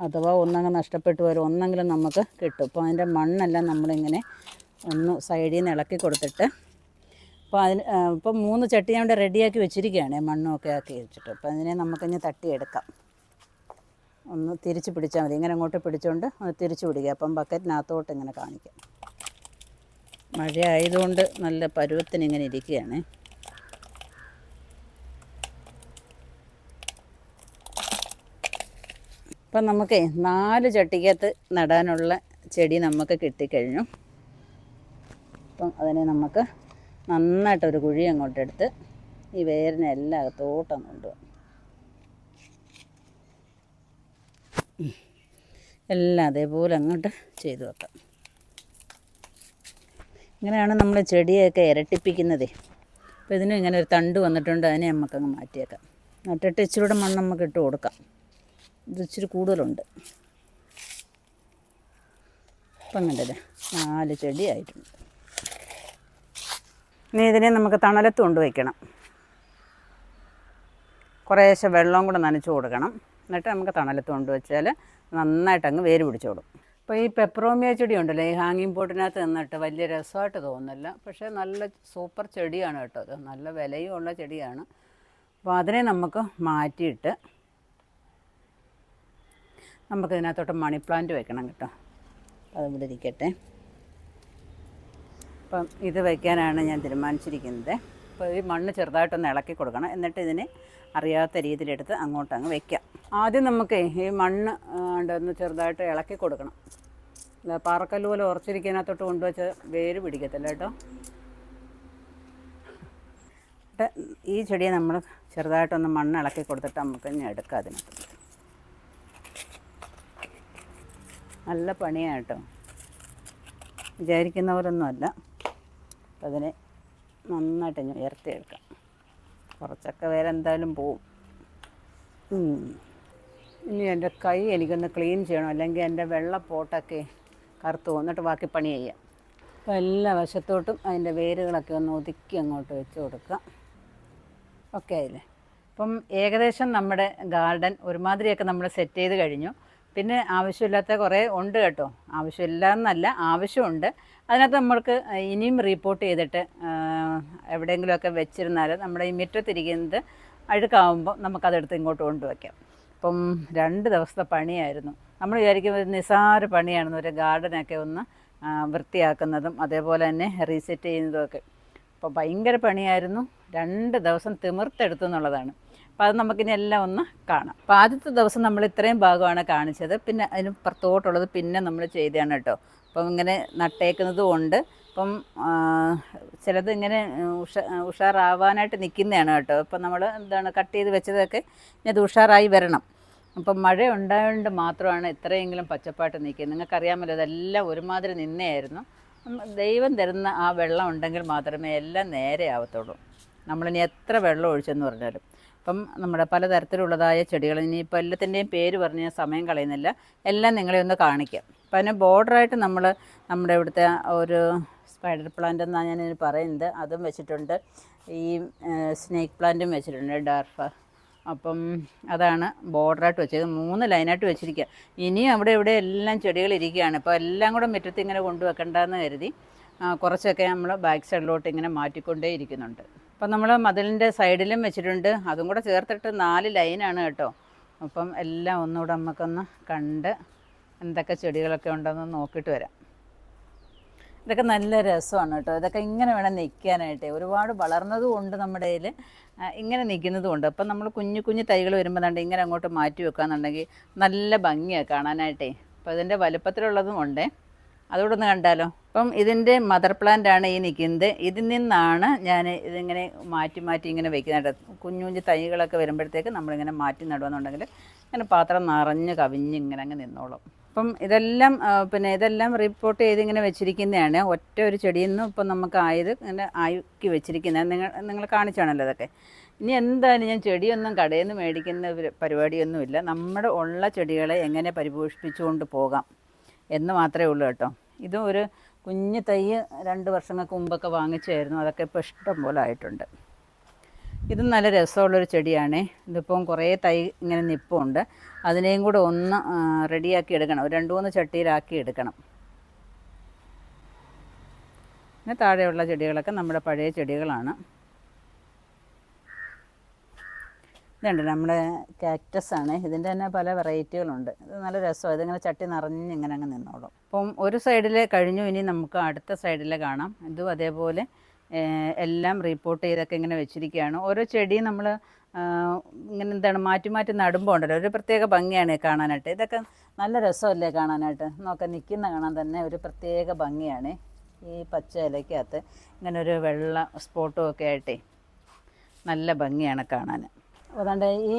അഥവാ ഒന്നങ്ങ് നഷ്ടപ്പെട്ടു വരും, ഒന്നെങ്കിലും നമുക്ക് കിട്ടും. അപ്പോൾ അതിൻ്റെ മണ്ണെല്ലാം നമ്മളിങ്ങനെ ഒന്ന് സൈഡിൽ നിന്ന് ഇളക്കി കൊടുത്തിട്ട് അപ്പോൾ ഇപ്പം 3 ചട്ടി ഞാൻ ഇവിടെ റെഡിയാക്കി വെച്ചിരിക്കുകയാണ്, മണ്ണുമൊക്കെ ആക്കി വെച്ചിട്ട്. അപ്പോൾ അതിനെ നമുക്കിനി തട്ടിയെടുക്കാം. ഒന്ന് തിരിച്ച് പിടിച്ചാൽ മതി, ഇങ്ങനെ അങ്ങോട്ട് പിടിച്ചുകൊണ്ട് ഒന്ന് തിരിച്ച് പിടിക്കുക. അപ്പം ബക്കറ്റിനകത്തോട്ട് ഇങ്ങനെ കാണിക്കാം. മഴ ആയതുകൊണ്ട് നല്ല പരുവത്തിന് ഇങ്ങനെ ഇരിക്കുകയാണ്. അപ്പം നമുക്ക് 4 ചട്ടിക്കകത്ത് നടാനുള്ള ചെടി നമുക്ക് കിട്ടിക്കഴിഞ്ഞു. അപ്പം അതിനെ നമുക്ക് നന്നായിട്ടൊരു കുഴി അങ്ങോട്ടെടുത്ത് ഈ വേരിനെ എല്ലാം അകത്തോട്ടങ്ങ് കൊണ്ടുപോകും. എല്ലാം അതേപോലെ അങ്ങോട്ട് ചെയ്തു വെക്കാം. ഇങ്ങനെയാണ് നമ്മൾ ചെടിയൊക്കെ ഇരട്ടിപ്പിക്കുന്നതേ. അപ്പോൾ ഇതിനും ഇങ്ങനെ ഒരു തണ്ട് വന്നിട്ടുണ്ട്, അതിനെ നമുക്കങ്ങ് മാറ്റിയേക്കാം. നട്ടിട്ട് ഇച്ചിരൂടെ മണ്ണ് നമുക്ക് ഇട്ട് കൊടുക്കാം. ഇത് ഇച്ചിരി കൂടുതലുണ്ട്. അപ്പം കണ്ടല്ലേ 4 ചെടി ആയിട്ടുണ്ട്. ഇനി ഇതിനെ നമുക്ക് തണലത്ത് കൊണ്ടുവയ്ക്കണം. കുറേശ്ശെ വെള്ളം കൂടെ നനച്ച് കൊടുക്കണം. എന്നിട്ട് നമുക്ക് തണലത്ത് കൊണ്ടുവച്ചാൽ നന്നായിട്ട് അങ്ങ് വേര് പിടിച്ചോളും. അപ്പോൾ ഈ പെപ്പറോമിയ ചെടി ഉണ്ടല്ലോ, ഈ ഹാങ്ങിങ് പോട്ടിനകത്ത് നിന്നിട്ട് വലിയ രസമായിട്ട് തോന്നുന്നില്ല. പക്ഷേ നല്ല സൂപ്പർ ചെടിയാണ് കേട്ടോ. അത് നല്ല വിലയും ഉള്ള ചെടിയാണ്. അപ്പോൾ അതിനെ നമുക്ക് മാറ്റിയിട്ട് നമുക്കിതിനകത്തോട്ട് മണി പ്ലാന്റ് വെക്കണം കേട്ടോ. അതിവിടെ ഇരിക്കട്ടെ. അപ്പം ഇത് വയ്ക്കാനാണ് ഞാൻ തീരുമാനിച്ചിരിക്കുന്നത്. അപ്പോൾ ഈ മണ്ണ് ചെറുതായിട്ടൊന്ന് ഇളക്കി കൊടുക്കണം. എന്നിട്ട് ഇതിനെ അറിയാത്ത രീതിയിലെടുത്ത് അങ്ങോട്ടങ്ങ് വയ്ക്കാം. ആദ്യം നമുക്ക് ഈ മണ്ണ് ഒന്ന് ചെറുതായിട്ട് ഇളക്കി കൊടുക്കണം. പാറക്കല്ല് പോലെ ഉറച്ചിരിക്കാനകത്തോട്ട് കൊണ്ടുവച്ച് വേര് പിടിക്കത്തില്ല കേട്ടോ. ഈ ചെടിയെ നമ്മൾ ചെറുതായിട്ടൊന്ന് മണ്ണ് ഇളക്കി കൊടുത്തിട്ട് നമുക്ക് ഇനി എടുക്കാം. അതിനകത്ത് നല്ല പണിയാണ് കേട്ടോ, വിചാരിക്കുന്ന പോലൊന്നുമല്ല. അപ്പം അതിനെ നന്നായിട്ട് ഞാൻ ഉയർത്തിയെടുക്കാം. കുറച്ചൊക്കെ വേറെ എന്തായാലും പോവും. ഇനി എൻ്റെ കൈ എനിക്കൊന്ന് ക്ലീൻ ചെയ്യണം, അല്ലെങ്കിൽ എൻ്റെ വെള്ള പോട്ടൊക്കെ കറുത്ത് വന്നിട്ട് ബാക്കി പണി ചെയ്യാം. അപ്പോൾ എല്ലാ വശത്തോട്ടും അതിൻ്റെ വേരുകളൊക്കെ ഒന്ന് ഒതുക്കി അങ്ങോട്ട് വെച്ച് കൊടുക്കാം. ഓക്കെ ആയില്ലേ? അപ്പം ഏകദേശം നമ്മുടെ ഗാർഡൻ ഒരുമാതിരിയൊക്കെ നമ്മൾ സെറ്റ് ചെയ്ത് കഴിഞ്ഞു. പിന്നെ ആവശ്യമില്ലാത്ത കുറേ ഉണ്ട് കേട്ടോ. ആവശ്യമില്ല എന്നല്ല, ആവശ്യമുണ്ട്. അതിനകത്ത് നമ്മൾക്ക് ഇനിയും റിപ്പോർട്ട് ചെയ്തിട്ട് എവിടെയെങ്കിലുമൊക്കെ വെച്ചിരുന്നാൽ നമ്മുടെ ഈ മുറ്റത്തിരിക്കുന്നത് അഴുക്കാവുമ്പോൾ നമുക്കതെടുത്ത് ഇങ്ങോട്ട് കൊണ്ടുവയ്ക്കാം. അപ്പം 2 ദിവസത്തെ പണിയായിരുന്നു. നമ്മൾ വിചാരിക്കും ഒരു നിസ്സാര പണിയാണെന്ന്, ഒരു ഗാർഡനൊക്കെ ഒന്ന് വൃത്തിയാക്കുന്നതും അതേപോലെ തന്നെ റീസെറ്റ് ചെയ്യുന്നതുമൊക്കെ. അപ്പോൾ ഭയങ്കര പണിയായിരുന്നു. 2 ദിവസം തിമിർത്തെടുത്തു എന്നുള്ളതാണ്. അപ്പോൾ അത് നമുക്കിനി എല്ലാം ഒന്ന് കാണാം. അപ്പോൾ ആദ്യത്തെ ദിവസം നമ്മൾ ഇത്രയും ഭാഗമാണ് കാണിച്ചത്. പിന്നെ അതിന് പുറത്തോട്ടുള്ളത് പിന്നെ നമ്മൾ ചെയ്തതാണ് കേട്ടോ. അപ്പം ഇങ്ങനെ നട്ടേക്കുന്നതും ഉണ്ട്. അപ്പം ചിലത് ഇങ്ങനെ ഉഷാറാവാനായിട്ട് നിൽക്കുന്നതാണ് കേട്ടോ. ഇപ്പം നമ്മൾ കട്ട് ചെയ്ത് വെച്ചതൊക്കെ ഇനി അത് ഉഷാറായി വരണം. അപ്പം മഴ ഉണ്ടായതുകൊണ്ട് മാത്രമാണ് ഇത്രയെങ്കിലും പച്ചപ്പായിട്ട് നിൽക്കുന്നത്. നിങ്ങൾക്കറിയാമല്ലോ, ഇതെല്ലാം ഒരുമാതിരി നിന്നെയായിരുന്നു. ദൈവം തരുന്ന ആ വെള്ളം ഉണ്ടെങ്കിൽ മാത്രമേ എല്ലാം നേരെ ആവത്തുള്ളൂ. നമ്മളിനി എത്ര വെള്ളം ഒഴിച്ചെന്ന് പറഞ്ഞാലും. അപ്പം നമ്മുടെ പലതരത്തിലുള്ളതായ ചെടികൾ, ഇനിയിപ്പോൾ എല്ലാത്തിൻ്റെയും പേര് പറഞ്ഞ് ഞാൻ സമയം കളയുന്നില്ല, എല്ലാം നിങ്ങളെ ഒന്ന് കാണിക്കാം. അപ്പം അതിന് ബോർഡറായിട്ട് നമ്മുടെ ഇവിടുത്തെ ഒരു സ്പൈഡർ പ്ലാന്റ് എന്നാണ് ഞാനിതിന് പറയുന്നത്, അതും വെച്ചിട്ടുണ്ട്. ഈ സ്നേക്ക് പ്ലാന്റും വെച്ചിട്ടുണ്ട്, ഡാർഫ. അപ്പം അതാണ് ബോർഡറായിട്ട് വെച്ചത്. 3 ലൈനായിട്ട് വെച്ചിരിക്കുക. ഇനിയും അവിടെ ഇവിടെ എല്ലാം ചെടികൾ ഇരിക്കുകയാണ്. അപ്പോൾ എല്ലാം കൂടെ മുറ്റത്ത് ഇങ്ങനെ കൊണ്ടുവെക്കണ്ടെന്ന് കരുതി കുറച്ചൊക്കെ നമ്മൾ ബാക്ക് സൈഡിലോട്ട് ഇങ്ങനെ മാറ്റിക്കൊണ്ടേ ഇരിക്കുന്നുണ്ട്. അപ്പം നമ്മൾ മതിലിൻ്റെ സൈഡിലും വെച്ചിട്ടുണ്ട്. അതും കൂടെ ചേർത്തിട്ട് 4 ലൈനാണ് കേട്ടോ. അപ്പം എല്ലാം ഒന്നുകൂടെ നമുക്കൊന്ന് കണ്ട് എന്തൊക്കെ ചെടികളൊക്കെ ഉണ്ടെന്ന് നോക്കിയിട്ട് വരാം. ഇതൊക്കെ നല്ല രസമാണ് കേട്ടോ. ഇതൊക്കെ ഇങ്ങനെ വേണം നിൽക്കാനായിട്ട്. ഒരുപാട് വളർന്നതും ഉണ്ട് നമ്മുടെ കയ്യിൽ, ഇങ്ങനെ നിൽക്കുന്നതും ഉണ്ട്. അപ്പം നമ്മൾ കുഞ്ഞു കുഞ്ഞു തൈകൾ വരുമ്പോൾ തന്നെ ഇങ്ങനെ അങ്ങോട്ട് മാറ്റി വെക്കുകയെന്നുണ്ടെങ്കിൽ നല്ല ഭംഗിയാണ് കാണാനായിട്ടേ. അപ്പോൾ ഇതിൻ്റെ വലുപ്പത്തിലുള്ളതും ഉണ്ട്, അതുകൂടെ ഒന്ന് കണ്ടാലോ. അപ്പം ഇതിൻ്റെ മദർ പ്ലാന്റ് ആണ് ഈ നിൽക്കുന്നത്. ഇതിൽ നിന്നാണ് ഞാൻ ഇതിങ്ങനെ മാറ്റി മാറ്റി ഇങ്ങനെ വെക്കുന്നത്. കുഞ്ഞു കുഞ്ഞു തൈകളൊക്കെ വരുമ്പോഴത്തേക്ക് നമ്മളിങ്ങനെ മാറ്റി നടുകയെന്നുണ്ടെങ്കിൽ ഇങ്ങനെ പാത്രം നിറഞ്ഞ് കവിഞ്ഞ് ഇങ്ങനെ അങ്ങ് നിന്നോളും. അപ്പം ഇതെല്ലാം റിപ്പോർട്ട് ചെയ്ത് ഇങ്ങനെ വെച്ചിരിക്കുന്നതാണ്. ഒറ്റ ഒരു ചെടിയിൽ നിന്നും ഇപ്പം നമുക്ക് ഇങ്ങനെ ആക്കി വെച്ചിരിക്കുന്നത് നിങ്ങൾ കാണിച്ചാണല്ലോ ഇതൊക്കെ. ഇനി എന്തായാലും ഞാൻ ചെടിയൊന്നും കടയിൽ നിന്ന് മേടിക്കുന്ന പരിപാടിയൊന്നുമില്ല. നമ്മുടെ ഉള്ള ചെടികളെ എങ്ങനെ പരിപോഷിപ്പിച്ചുകൊണ്ട് പോകാം എന്ന് മാത്രമേ ഉള്ളൂ കേട്ടോ. ഇതും ഒരു കുഞ്ഞു തൈ 2 വർഷങ്ങൾക്ക് മുമ്പൊക്കെ വാങ്ങിച്ചായിരുന്നു. അതൊക്കെ ഇപ്പോൾ ഇഷ്ടം പോലെ ആയിട്ടുണ്ട്. ഇതും നല്ല രസമുള്ളൊരു ചെടിയാണ്. ഇതിപ്പം കുറേ തൈ ഇങ്ങനെ നിൽപ്പുണ്ട്. അതിനെയും കൂടെ ഒന്ന് റെഡിയാക്കി എടുക്കണം. ഒരു 2-3 ചട്ടിയിലാക്കി എടുക്കണം. പിന്നെ താഴെയുള്ള ചെടികളൊക്കെ നമ്മുടെ പഴയ ചെടികളാണ്. ഇതുണ്ട് നമ്മുടെ കാക്ടസ് ആണ്. ഇതിൻ്റെ തന്നെ പല വെറൈറ്റികളുണ്ട്. ഇത് നല്ല രസമാണ്. ഇതിങ്ങനെ ചട്ടി നിറഞ്ഞ് ഇങ്ങനെ അങ്ങ് നിന്നോളും. അപ്പം ഒരു സൈഡിൽ കഴിഞ്ഞു, ഇനി നമുക്ക് അടുത്ത സൈഡിൽ കാണാം. ഇതും അതേപോലെ എല്ലാം റിപ്പോർട്ട് ചെയ്തൊക്കെ ഇങ്ങനെ വെച്ചിരിക്കുകയാണ്. ഓരോ ചെടിയും നമ്മൾ ഇങ്ങനെ മാറ്റി മാറ്റി നടുമ്പോൾ ഉണ്ടല്ലോ ഒരു പ്രത്യേക ഭംഗിയാണ് കാണാനായിട്ട്. ഇതൊക്കെ നല്ല രസമല്ലേ കാണാനായിട്ട്. നോക്കാൻ നിൽക്കുന്ന കാണാൻ തന്നെ ഒരു പ്രത്യേക ഭംഗിയാണ്. ഈ പച്ച ഇലയ്ക്കകത്ത് ഇങ്ങനെ ഒരു വെള്ള സ്പോട്ടും ഒക്കെ ആയിട്ടേ നല്ല ഭംഗിയാണ് കാണാൻ. അതുകൊണ്ട് ഈ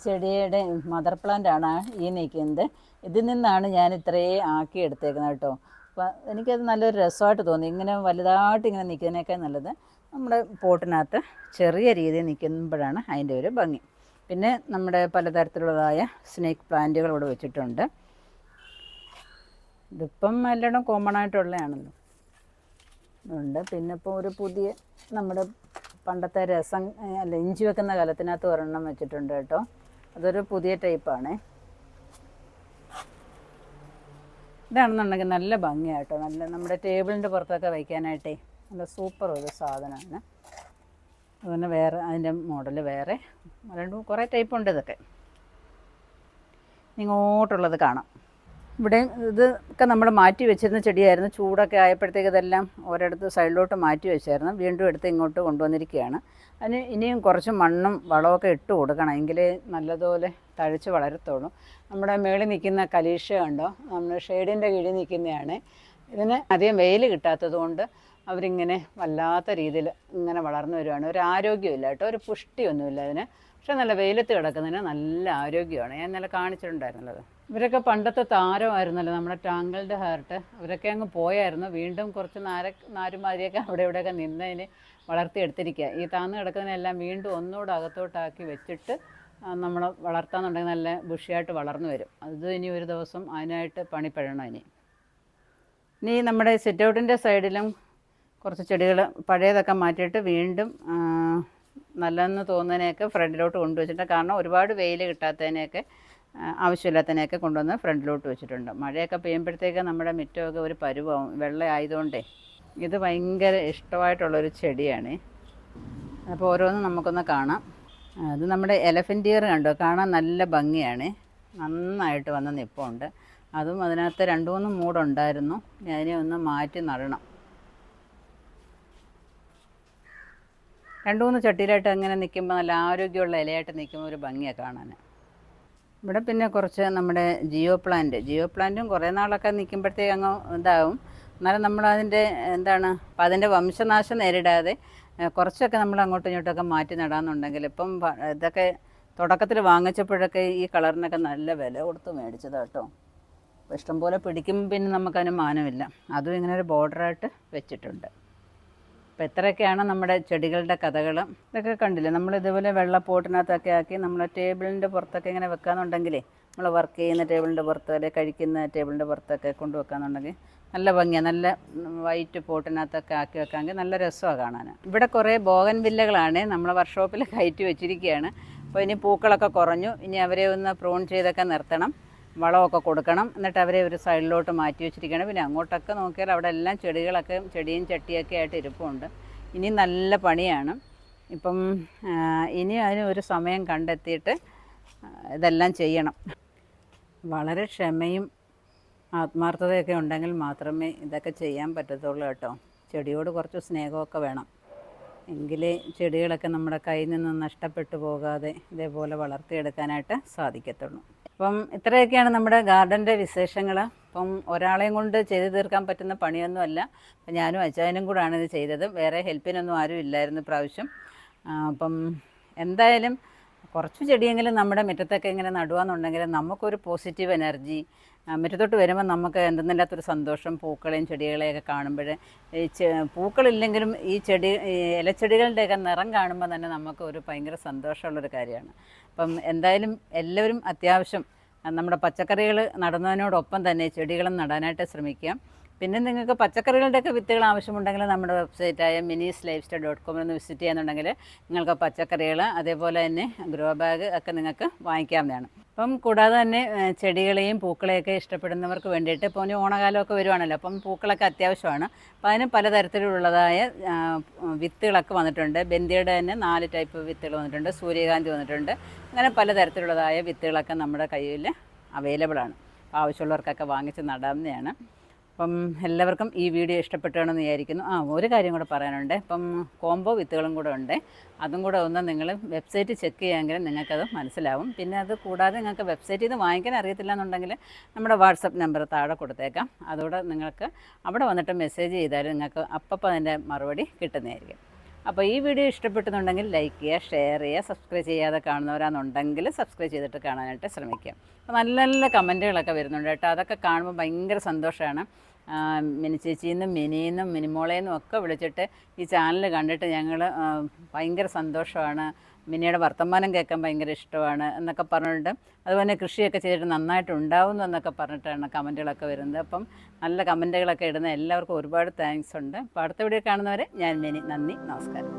ചെടിയുടെ മദർ പ്ലാന്റ് ആണ് ഈ നിൽക്കുന്നത്. ഇതിൽ നിന്നാണ് ഞാൻ ഇത്രയും ആക്കി എടുത്തേക്കുന്നത് കേട്ടോ. അപ്പോൾ എനിക്കത് നല്ലൊരു രസമായിട്ട് തോന്നി. ഇങ്ങനെ വലുതായിട്ട് ഇങ്ങനെ നിൽക്കുന്നതിനേക്കാൾ നല്ലത് നമ്മുടെ പോട്ടിനകത്ത് ചെറിയ രീതിയിൽ നിൽക്കുമ്പോഴാണ് അതിൻ്റെ ഒരു ഭംഗി. പിന്നെ നമ്മുടെ പലതരത്തിലുള്ളതായ സ്നേക്ക് പ്ലാന്റുകൾ ഇവിടെ വെച്ചിട്ടുണ്ട്. ഇതിപ്പം എല്ലായിടും കോമൺ ആയിട്ടുള്ളതാണല്ലോ ഉണ്ട്. പിന്നെ ഇപ്പോൾ ഒരു പുതിയ നമ്മുടെ പണ്ടത്തെ രസം ഇഞ്ചി വെക്കുന്ന കലത്തിനകത്ത് ഒരെണ്ണം വെച്ചിട്ടുണ്ട് കേട്ടോ. അതൊരു പുതിയ ടൈപ്പാണ്. ഇതാണെന്നുണ്ടെങ്കിൽ നല്ല ഭംഗിയായിട്ടോ. നല്ല നമ്മുടെ ടേബിളിൻ്റെ പുറത്തൊക്കെ വയ്ക്കാനായിട്ടേ നല്ല സൂപ്പർ ഒരു സാധനമാണ്. അതുപോലെ വേറെ അതിൻ്റെ മോഡൽ വേറെ കുറേ ടൈപ്പ് ഉണ്ട്. ഇതൊക്കെ ഇങ്ങോട്ടുള്ളത് കാണാം. ഇവിടെ ഇതൊക്കെ നമ്മൾ മാറ്റി വെച്ചിരുന്ന ചെടിയായിരുന്നു. ചൂടൊക്കെ ആയപ്പോഴത്തേക്ക് ഇതെല്ലാം ഒരിടത്ത് സൈഡിലോട്ട് മാറ്റി വെച്ചായിരുന്നു. വീണ്ടും എടുത്ത് ഇങ്ങോട്ട് കൊണ്ടുവന്നിരിക്കുകയാണ്. അതിന് ഇനിയും കുറച്ച് മണ്ണും വളമൊക്കെ ഇട്ട് കൊടുക്കണം, എങ്കിലേ നല്ലതുപോലെ തഴച്ച് വളരത്തുള്ളൂ. നമ്മുടെ മേളിൽ നിൽക്കുന്ന കലീഷ കണ്ടോ, നമ്മൾ ഷെയ്ഡിൻ്റെ കീഴിൽ നിൽക്കുന്നതാണ്. ഇതിന് അധികം വെയിൽ കിട്ടാത്തത് കൊണ്ട് അവരിങ്ങനെ വല്ലാത്ത രീതിയിൽ ഇങ്ങനെ വളർന്നു വരുവാണ്. ഒരു ആരോഗ്യമില്ല കേട്ടോ, ഒരു പുഷ്ടിയൊന്നുമില്ല അതിന്. പക്ഷെ നല്ല വെയിലത്ത് കിടക്കുന്നതിന് നല്ല ആരോഗ്യമാണ്. ഞാൻ ഇന്നലെ കാണിച്ചിട്ടുണ്ടായിരുന്നത്. ഇവരൊക്കെ പണ്ടത്തെ താരമായിരുന്നല്ലോ, നമ്മുടെ ടാങ്കിൾഡ് ഹാർട്ട്. അവരൊക്കെ അങ്ങ് പോയായിരുന്നു. വീണ്ടും കുറച്ച് നാരുമാതിരിയൊക്കെ അവിടെ ഇവിടെയൊക്കെ നിന്നതിന് വളർത്തിയെടുത്തിരിക്കുക. ഈ താന്ന് കിടക്കുന്നതിനെല്ലാം വീണ്ടും ഒന്നുകൂടെ അകത്തോട്ടാക്കി വെച്ചിട്ട് നമ്മൾ വളർത്താന്നുണ്ടെങ്കിൽ നല്ല ബുഷിയായിട്ട് വളർന്നു വരും. അത് ഇനി ഒരു ദിവസം അതിനായിട്ട് പണിപ്പെടണം. ഇനി നമ്മുടെ സിറ്റ് ഔട്ടിൻ്റെ സൈഡിലും കുറച്ച് ചെടികൾ പഴയതൊക്കെ മാറ്റിയിട്ട് വീണ്ടും നല്ലതെന്ന് തോന്നുന്നതിനെയൊക്കെ ഫ്രണ്ടിലോട്ട് കൊണ്ടുവച്ചിട്ടുണ്ട്. കാരണം ഒരുപാട് വെയിൽ കിട്ടാത്തതിനെയൊക്കെ ആവശ്യമില്ലാത്തതിനെയൊക്കെ കൊണ്ടുവന്ന് ഫ്രണ്ടിലോട്ട് വെച്ചിട്ടുണ്ട്. മഴയൊക്കെ പെയ്യുമ്പോഴത്തേക്ക് നമ്മുടെ മുറ്റമൊക്കെ ഒരു പരുവാകും, വെള്ള ആയതുകൊണ്ടേ. ഇത് ഭയങ്കര ഇഷ്ടമായിട്ടുള്ളൊരു ചെടിയാണ്. അപ്പോൾ ഓരോന്നും നമുക്കൊന്ന് കാണാം. അത് നമ്മുടെ എലഫൻ്റ് ഇയർ കണ്ടോ, കാണാൻ നല്ല ഭംഗിയാണ്. നന്നായിട്ട് വന്ന് നിൽപ്പുണ്ട്. അതും അതിനകത്ത് 2-3 മൂടുണ്ടായിരുന്നു. അതിനെ ഒന്ന് മാറ്റി നടണം. 2-3 ചട്ടിയിലായിട്ട് അങ്ങനെ നിൽക്കുമ്പോൾ നല്ല ആരോഗ്യമുള്ള ഇലയായിട്ട് നിൽക്കുമ്പോൾ ഒരു ഭംഗിയാണ് കാണാൻ. ഇവിടെ പിന്നെ കുറച്ച് നമ്മുടെ ജിയോ പ്ലാന്റും കുറേ നാളൊക്കെ നിൽക്കുമ്പോഴത്തേക്ക് അങ്ങ് ഇതാവും. എന്നാലും നമ്മളതിൻ്റെ അപ്പം അതിൻ്റെ വംശനാശം നേരിടാതെ കുറച്ചൊക്കെ നമ്മൾ അങ്ങോട്ടും ഇങ്ങോട്ടൊക്കെ മാറ്റി നടാമെന്നുണ്ടെങ്കിൽ, ഇപ്പം ഇതൊക്കെ തുടക്കത്തിൽ വാങ്ങിച്ചപ്പോഴൊക്കെ ഈ കളറിനൊക്കെ നല്ല വില കൊടുത്ത് മേടിച്ചത് കേട്ടോ. അപ്പോൾ ഇഷ്ടംപോലെ പിടിക്കും, പിന്നെ നമുക്കതിന് മാനമില്ല. അതും ഇങ്ങനെ ഒരു ബോർഡറായിട്ട് വെച്ചിട്ടുണ്ട്. അപ്പോൾ എത്രയൊക്കെയാണ് നമ്മുടെ ചെടികളുടെ കഥകൾ. ഇതൊക്കെ കണ്ടില്ലേ, നമ്മൾ ഇതുപോലെ വെള്ള പോട്ടിനകത്തൊക്കെ ആക്കി നമ്മൾ ടേബിളിൻ്റെ പുറത്തൊക്കെ ഇങ്ങനെ വെക്കാമെന്നുണ്ടെങ്കിലേ, നമ്മൾ വർക്ക് ചെയ്യുന്ന ടേബിളിൻ്റെ പുറത്ത് അല്ലെങ്കിൽ കഴിക്കുന്ന ടേബിളിൻ്റെ പുറത്തൊക്കെ കൊണ്ടുവെക്കാമെന്നുണ്ടെങ്കിൽ നല്ല ഭംഗിയാണ്. നല്ല വൈറ്റ് പോട്ടിനകത്തൊക്കെ ആക്കി വെക്കാമെങ്കിൽ നല്ല രസമാണ് കാണാൻ. ഇവിടെ കുറേ ബോഗൻ വില്ലകളാണ് നമ്മൾ വർക്ക്ഷോപ്പിൽ കയറ്റി വെച്ചിരിക്കുകയാണ്. അപ്പോൾ ഇനി പൂക്കളൊക്കെ കുറഞ്ഞു. ഇനി അവരെ ഒന്ന് പ്രൂൺ ചെയ്തൊക്കെ നിർത്തണം, വളമൊക്കെ കൊടുക്കണം. എന്നിട്ട് അവരെ ഒരു സൈഡിലോട്ട് മാറ്റി വെച്ചിരിക്കുകയാണ്. പിന്നെ അങ്ങോട്ടൊക്കെ നോക്കിയാൽ അവിടെ എല്ലാം ചെടികളൊക്കെ ചെടിയും ചട്ടിയൊക്കെ ആയിട്ട് ഇരിപ്പുണ്ട്. ഇനി നല്ല പണിയാണ്. ഇപ്പം ഇനി അതിന് ഒരു സമയം കണ്ടെത്തിയിട്ട് ഇതെല്ലാം ചെയ്യണം. വളരെ ക്ഷമയും ആത്മാർത്ഥതയൊക്കെ ഉണ്ടെങ്കിൽ മാത്രമേ ഇതൊക്കെ ചെയ്യാൻ പറ്റത്തുള്ളൂ കേട്ടോ. ചെടിയോട് കുറച്ച് സ്നേഹമൊക്കെ വേണം, എങ്കിലേ ചെടികളൊക്കെ നമ്മുടെ കയ്യിൽ നിന്ന് നഷ്ടപ്പെട്ടു പോകാതെ ഇതേപോലെ വളർത്തിയെടുക്കാനായിട്ട് സാധിക്കത്തുള്ളൂ. അപ്പം ഇത്രയൊക്കെയാണ് നമ്മുടെ ഗാർഡൻ്റെ വിശേഷങ്ങൾ. അപ്പം ഒരാളെയും കൊണ്ട് ചെയ്തു തീർക്കാൻ പറ്റുന്ന പണിയൊന്നുമല്ല. അപ്പം ഞാനും അച്ചായനും കൂടാണ് ഇത് ചെയ്തത്. വേറെ ഹെൽപ്പിനൊന്നും ആരും ഇല്ലായിരുന്നു ഇപ്രാവശ്യം. അപ്പം എന്തായാലും കുറച്ച് ചെടിയെങ്കിലും നമ്മുടെ മുറ്റത്തൊക്കെ ഇങ്ങനെ നടുകയെന്നുണ്ടെങ്കിൽ നമുക്കൊരു പോസിറ്റീവ് എനർജി മുറ്റത്തോട്ട് വരുമ്പോൾ നമുക്ക് എന്തെന്നില്ലാത്തൊരു സന്തോഷം. പൂക്കളെയും ചെടികളെയൊക്കെ കാണുമ്പോൾ, ഈ പൂക്കളില്ലെങ്കിലും ഈ ഇലച്ചെടികളുടെയൊക്കെ നിറം കാണുമ്പോൾ തന്നെ നമുക്ക് ഒരു ഭയങ്കര സന്തോഷമുള്ളൊരു കാര്യമാണ്. അപ്പം എന്തായാലും എല്ലാവരും അത്യാവശ്യം നമ്മുടെ പച്ചക്കറികൾ നടുന്നതിനോടൊപ്പം തന്നെ ചെടികളും നടാനായിട്ട് ശ്രമിക്കുക. പിന്നെ നിങ്ങൾക്ക് പച്ചക്കറികളുടെയൊക്കെ വിത്തുകൾ ആവശ്യമുണ്ടെങ്കിൽ നമ്മുടെ വെബ്സൈറ്റായ minis-lifestyle.com ഒന്ന് വിസിറ്റ് ചെയ്യാന്നുണ്ടെങ്കിൽ നിങ്ങൾക്ക് പച്ചക്കറികൾ അതേപോലെ തന്നെ ഗ്രോ ബാഗ് ഒക്കെ നിങ്ങൾക്ക് വാങ്ങിക്കാവുന്നതാണ്. അപ്പം കൂടാതെ തന്നെ ചെടികളെയും പൂക്കളെയൊക്കെ ഇഷ്ടപ്പെടുന്നവർക്ക് വേണ്ടിയിട്ട് ഇപ്പോൾ ഇനി ഓണകാലമൊക്കെ വരുവാണല്ലോ, അപ്പം പൂക്കളൊക്കെ അത്യാവശ്യമാണ്. അപ്പോൾ അതിന് പലതരത്തിലുള്ളതായ വിത്തുകളൊക്കെ വന്നിട്ടുണ്ട്. ബന്ദിയുടെ തന്നെ 4 ടൈപ്പ് വിത്തുകൾ വന്നിട്ടുണ്ട്, സൂര്യകാന്തി വന്നിട്ടുണ്ട്. അങ്ങനെ പലതരത്തിലുള്ളതായ വിത്തുകളൊക്കെ നമ്മുടെ കയ്യിൽ അവൈലബിളാണ്. ആവശ്യമുള്ളവർക്കൊക്കെ വാങ്ങിച്ച് നടാവുന്നതാണ്. അപ്പം എല്ലാവർക്കും ഈ വീഡിയോ ഇഷ്ടപ്പെട്ടാണെന്ന് വിചാരിക്കുന്നു. ഒരു കാര്യം കൂടെ പറയാനുണ്ട്. ഇപ്പം കോംബോ വിത്തുകളും കൂടെ ഉണ്ട്. അതും കൂടെ ഒന്ന് നിങ്ങൾ വെബ്സൈറ്റ് ചെക്ക് ചെയ്യാമെങ്കിലും നിങ്ങൾക്കത് മനസ്സിലാവും. പിന്നെ അത് കൂടാതെ നിങ്ങൾക്ക് വെബ്സൈറ്റിൽ നിന്ന് വാങ്ങിക്കാൻ അറിയത്തില്ല എന്നുണ്ടെങ്കിൽ നമ്മുടെ വാട്സപ്പ് നമ്പർ താഴെ കൊടുത്തേക്കാം. അതോടെ നിങ്ങൾക്ക് അവിടെ വന്നിട്ട് മെസ്സേജ് ചെയ്താലും നിങ്ങൾക്ക് അപ്പം അതിൻ്റെ മറുപടി കിട്ടുന്നതായിരിക്കും. അപ്പോൾ ഈ വീഡിയോ ഇഷ്ടപ്പെട്ടെന്നുണ്ടെങ്കിൽ ലൈക്ക് ചെയ്യുക, ഷെയർ ചെയ്യുക. സബ്സ്ക്രൈബ് ചെയ്യാതെ കാണുന്നവരാണെന്നുണ്ടെങ്കിൽ സബ്സ്ക്രൈബ് ചെയ്തിട്ട് കാണാനായിട്ട് ശ്രമിക്കുക. അപ്പോൾ നല്ല നല്ല കമൻറ്റുകളൊക്കെ വരുന്നുണ്ട് കേട്ടോ. അതൊക്കെ കാണുമ്പോൾ ഭയങ്കര സന്തോഷമാണ്. മിനി ചേച്ചിന്നും മിനിന്നും മിനിമോളേന്നും ഒക്കെ വിളിച്ചിട്ട് ഈ ചാനൽ കണ്ടിട്ട് ഞങ്ങൾ ഭയങ്കര സന്തോഷമാണ്, മിനിയുടെ വർത്തമാനം കേൾക്കാൻ ഭയങ്കര ഇഷ്ടമാണ് എന്നൊക്കെ പറഞ്ഞിട്ട്, അതുപോലെ കൃഷിയൊക്കെ ചെയ്തിട്ട് നന്നായിട്ട് ഉണ്ടാവുന്നു എന്നൊക്കെ പറഞ്ഞിട്ടാണ് കമൻറ്റുകളൊക്കെ വരുന്നത്. അപ്പം നല്ല കമൻറ്റുകളൊക്കെ ഇടുന്ന എല്ലാവർക്കും ഒരുപാട് താങ്ക്സ് ഉണ്ട്. അപ്പോൾ അടുത്ത വീഡിയോ കാണുന്നവരെ ഞാൻ മിനി. നന്ദി, നമസ്കാരം.